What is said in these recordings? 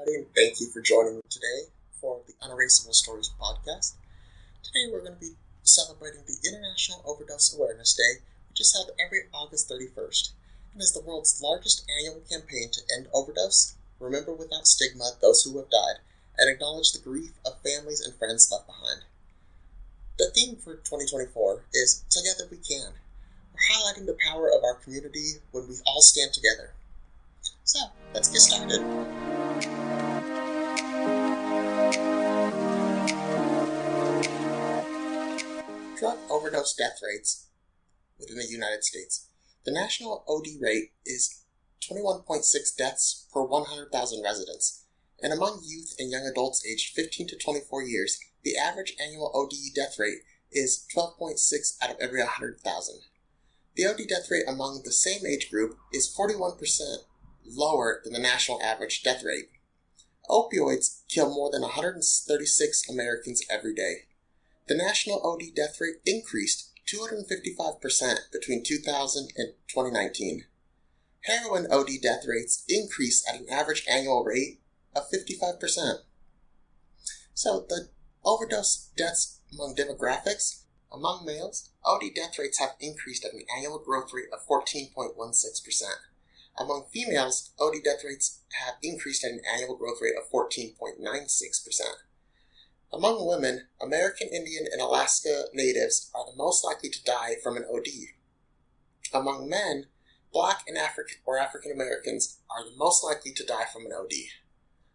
everybody, and thank you for joining me today for the Un-Erasable Stories podcast. Today, we're going to be celebrating the International Overdose Awareness Day, which is held every August 31st, and is the world's largest annual campaign to end overdose, remember without stigma those who have died, and acknowledge the grief of families and friends left behind. The theme for 2024 is Together We Can. We're highlighting the power of our community when we all stand together. So, let's get started. Drug overdose death rates within the United States. The national OD rate is 21.6 deaths per 100,000 residents, and among youth and young adults aged 15 to 24 years, the average annual OD death rate is 12.6 out of every 100,000. The OD death rate among the same age group is 41% lower than the national average death rate. Opioids kill more than 136 Americans every day. The national OD death rate increased 255% between 2000 and 2019. Heroin OD death rates increased at an average annual rate of 55%. So the overdose deaths among demographics, among males, OD death rates have increased at an annual growth rate of 14.16%. Among females, OD death rates have increased at an annual growth rate of 14.96%. Among women, American Indian and Alaska Natives are the most likely to die from an OD. Among men, Black and African Americans are the most likely to die from an OD.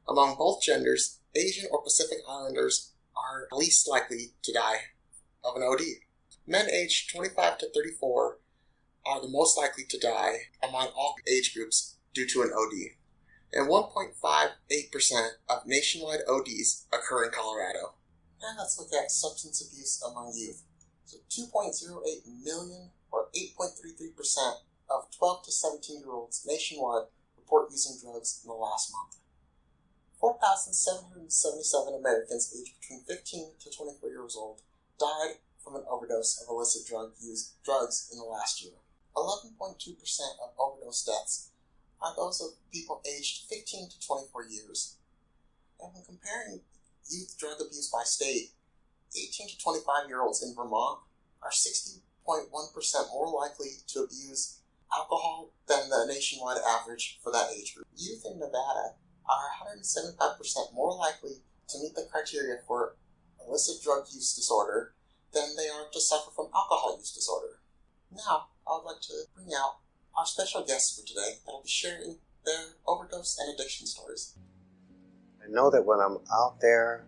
Among both genders, Asian or Pacific Islanders are least likely to die of an OD. Men aged 25 to 34 are the most likely to die among all age groups due to an OD. And 1.58% of nationwide ODs occur in Colorado. Now let's look at substance abuse among youth. So 2.08 million, or 8.33%, of 12 to 17-year-olds nationwide report using drugs in the last month. 4,777 Americans aged between 15 to 24 years old died from an overdose of illicit drugs in the last year. 11.2% of overdose deaths are those of people aged 15 to 24 years. And when comparing youth drug abuse by state, 18 to 25-year-olds in Vermont are 60.1% more likely to abuse alcohol than the nationwide average for that age group. Youth in Nevada are 175% more likely to meet the criteria for illicit drug use disorder than they are to suffer from alcohol use disorder. Now, I would like to bring out our special guests for today that will be sharing their overdose and addiction stories. I know that when I'm out there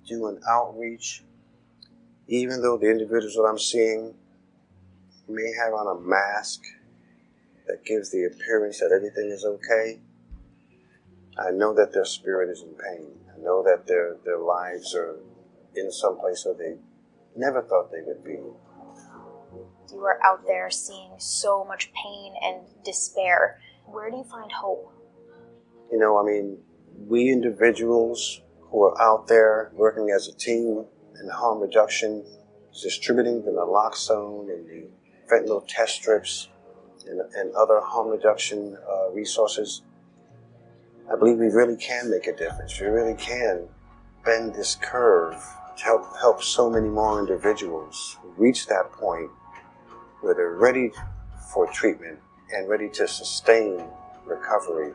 doing outreach, even though the individuals that I'm seeing may have on a mask that gives the appearance that everything is okay, I know that their spirit is in pain. I know that their lives are in some place where they never thought they would be. You are out there seeing so much pain and despair. Where do you find hope? We individuals who are out there working as a team in harm reduction, distributing the naloxone and the fentanyl test strips and other harm reduction resources, I believe we really can make a difference. We really can bend this curve to help so many more individuals reach that point where they're ready for treatment and ready to sustain recovery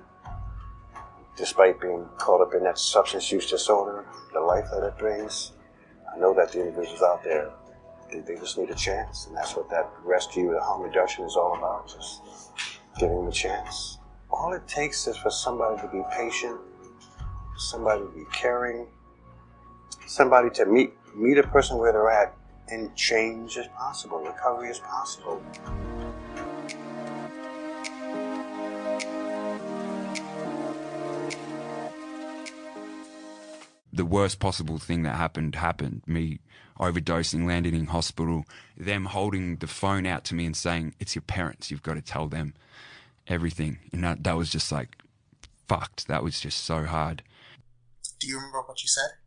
despite being caught up in that substance use disorder, the life that it brings. I know that the individuals out there, they just need a chance, and that's what that rescue and harm reduction is all about, just giving them a chance. All it takes is for somebody to be patient, somebody to be caring, somebody to meet a person where they're at, and change is possible, recovery is possible. The worst possible thing that happened. Me overdosing, landing in hospital, them holding the phone out to me and saying, "It's your parents, you've got to tell them everything." And that was just like, fucked. That was just so hard. Do you remember what you said?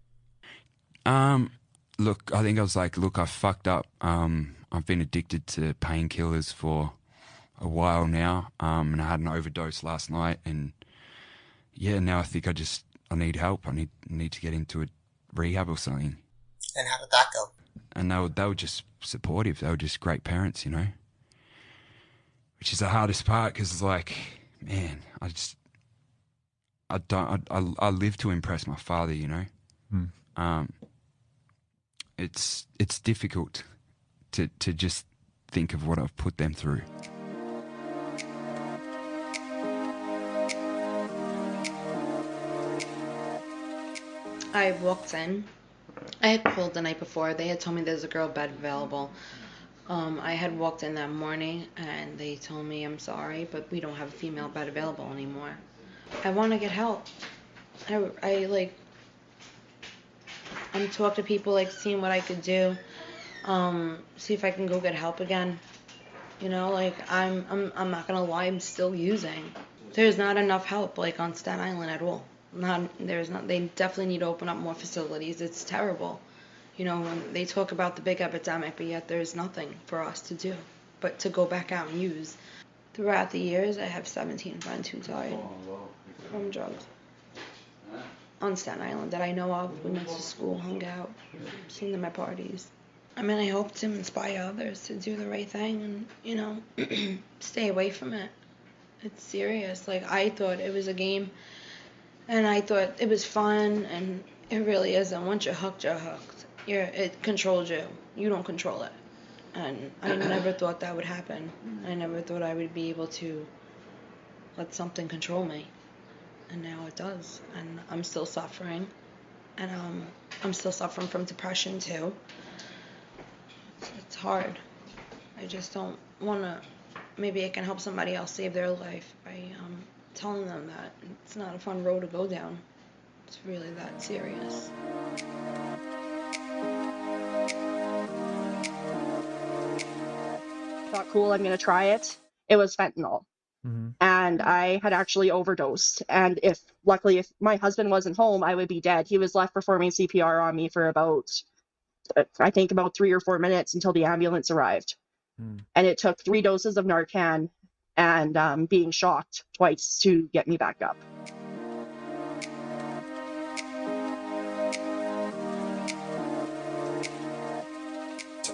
Look, I think I was like, look, I fucked up. I've been addicted to painkillers for a while now, and I had an overdose last night, and yeah, now I think I need help. I need to get into a rehab or something. And how did that go? And they were just supportive. They were just great parents, you know. Which is the hardest part, because it's like, man, I live to impress my father, you know. It's difficult to just think of what I've put them through. I walked in. I had called the night before. They had told me there's a girl bed available. I had walked in that morning and they told me, I'm sorry, but we don't have a female bed available anymore. I want to get help. I'm talking to people, like seeing what I could do. See if I can go get help again. You know, like I'm not gonna lie, I'm still using. There's not enough help like on Staten Island at all. They definitely need to open up more facilities. It's terrible. You know, when they talk about the big epidemic, but yet there's nothing for us to do but to go back out and use. Throughout the years, I have 17 friends who died from drugs on Staten Island that I know of. We went to school, hung out, seen them at parties. I mean, I hope to inspire others to do the right thing and, you know, stay away from it. It's serious. Like, I thought it was a game, and I thought it was fun, and it really isn't. Once you're hooked, you're hooked. It controls you. You don't control it. And I never thought that would happen. I never thought I would be able to let something control me. And now it does. And I'm still suffering. And I'm still suffering from depression too. It's hard. I just don't want to. Maybe I can help somebody else save their life by telling them that it's not a fun road to go down. It's really that serious. Thought, cool, I'm going to try it. It was fentanyl. And I had actually overdosed. And luckily, if my husband wasn't home, I would be dead. He was left performing CPR on me for about 3 or 4 minutes until the ambulance arrived. And it took 3 doses of Narcan and being shocked twice to get me back up.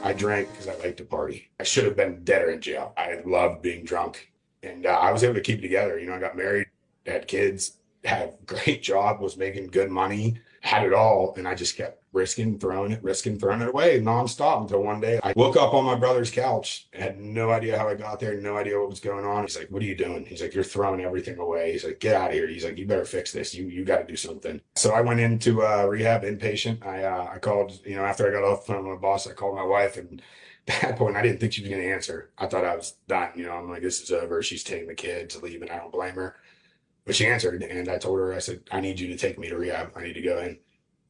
I drank because I liked to party. I should have been dead or in jail. I loved being drunk. And I was able to keep it together. You know, I got married, had kids, had a great job, was making good money, had it all. And I just kept risking, throwing it away nonstop until one day I woke up on my brother's couch, had no idea how I got there, no idea what was going on. He's like, what are you doing? He's like, you're throwing everything away. He's like, get out of here. He's like, you better fix this. You got to do something. So I went into rehab inpatient. I called, you know, after I got off the phone with my boss, I called my wife, and at that point, I didn't think she was going to answer. I thought I was done. You know, I'm like, this is over. She's taking the kids, leaving. I don't blame her. But she answered, and I told her, I said, I need you to take me to rehab. I need to go in.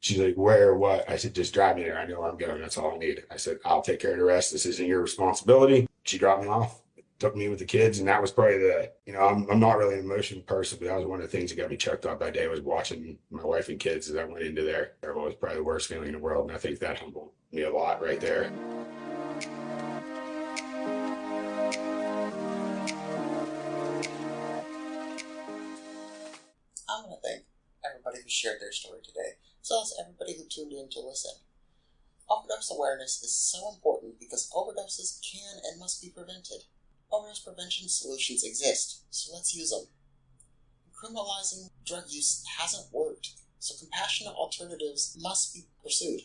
She's like, where, what? I said, just drive me there. I know where I'm going. That's all I need. I said, I'll take care of the rest. This isn't your responsibility. She dropped me off, took me with the kids. And that was probably I'm not really an emotional person, but that was one of the things that got me checked out that day, was watching my wife and kids as I went into there. It was probably the worst feeling in the world. And I think that humbled me a lot right there. I want to thank everybody who shared their story today, as well as everybody who tuned in to listen. Overdose awareness is so important because overdoses can and must be prevented. Overdose prevention solutions exist, so let's use them. Criminalizing drug use hasn't worked, so compassionate alternatives must be pursued.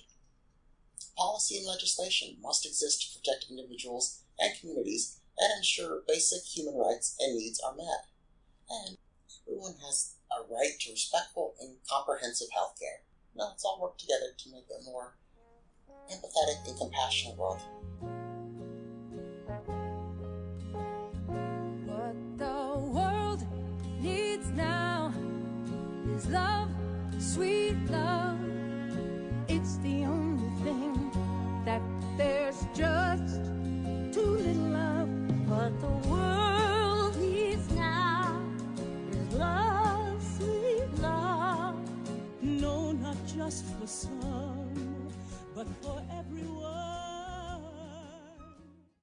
Policy and legislation must exist to protect individuals and communities and ensure basic human rights and needs are met. And everyone has a right to respectful and comprehensive health care. Now let's all work together to make a more empathetic and compassionate world.